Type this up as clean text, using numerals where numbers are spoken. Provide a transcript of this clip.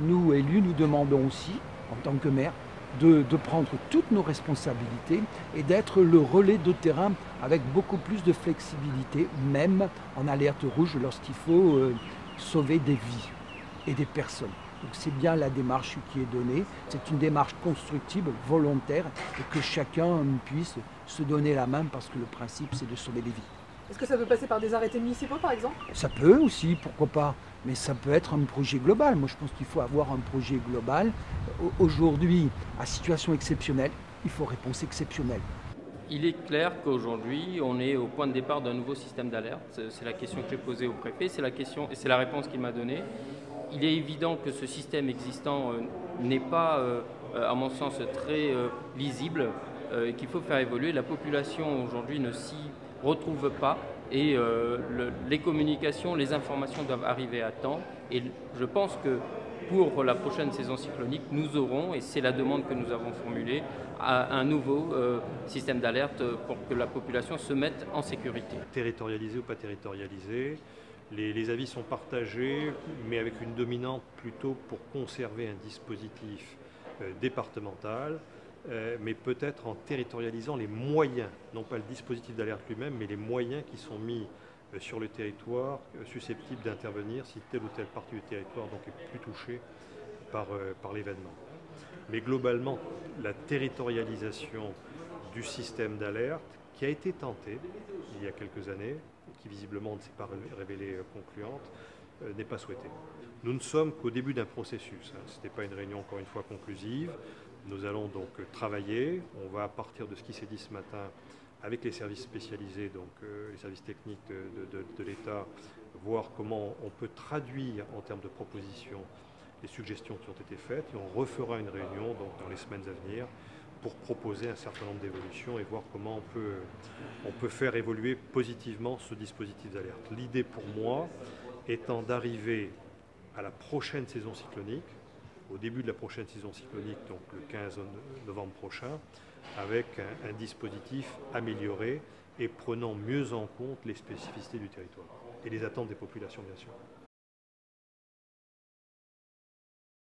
nous, élus, nous demandons aussi, en tant que maire, de prendre toutes nos responsabilités et d'être le relais de terrain avec beaucoup plus de flexibilité, même en alerte rouge lorsqu'il faut sauver des vies et des personnes. Donc c'est bien la démarche qui est donnée, c'est une démarche constructive, volontaire, et que chacun puisse se donner la main parce que le principe c'est de sauver des vies. Est-ce que ça peut passer par des arrêtés municipaux par exemple? Ça peut aussi, pourquoi pas, mais ça peut être un projet global. Moi je pense qu'il faut avoir un projet global. Aujourd'hui, à situation exceptionnelle, il faut réponse exceptionnelle. Il est clair qu'aujourd'hui, on est au point de départ d'un nouveau système d'alerte. C'est la question que j'ai posée au préfet, c'est la réponse qu'il m'a donnée. Il est évident que ce système existant n'est pas, à mon sens, très lisible, et qu'il faut faire évoluer. La population aujourd'hui ne s'y retrouve pas et les communications, les informations doivent arriver à temps. Et je pense que pour la prochaine saison cyclonique, nous aurons, et c'est la demande que nous avons formulée, un nouveau système d'alerte pour que la population se mette en sécurité. Territorialisé ou pas territorialisé, les avis sont partagés, mais avec une dominante plutôt pour conserver un dispositif départemental, mais peut-être en territorialisant les moyens, non pas le dispositif d'alerte lui-même, mais les moyens qui sont mis sur le territoire susceptibles d'intervenir si telle ou telle partie du territoire donc, est plus touchée par l'événement. Mais globalement, la territorialisation du système d'alerte qui a été tentée il y a quelques années, qui visiblement ne s'est pas révélée concluante, n'est pas souhaitée. Nous ne sommes qu'au début d'un processus. Ce n'était pas une réunion, encore une fois, conclusive. Nous allons donc travailler. On va, à partir de ce qui s'est dit ce matin, avec les services spécialisés, donc les services techniques de l'État, voir comment on peut traduire en termes de propositions les suggestions qui ont été faites. Et on refera une réunion donc, dans les semaines à venir pour proposer un certain nombre d'évolutions et voir comment on peut faire évoluer positivement ce dispositif d'alerte. L'idée pour moi étant d'arriver à la prochaine saison cyclonique, au début de la prochaine saison cyclonique, donc le 15 novembre prochain, avec un dispositif amélioré et prenant mieux en compte les spécificités du territoire et les attentes des populations, bien sûr.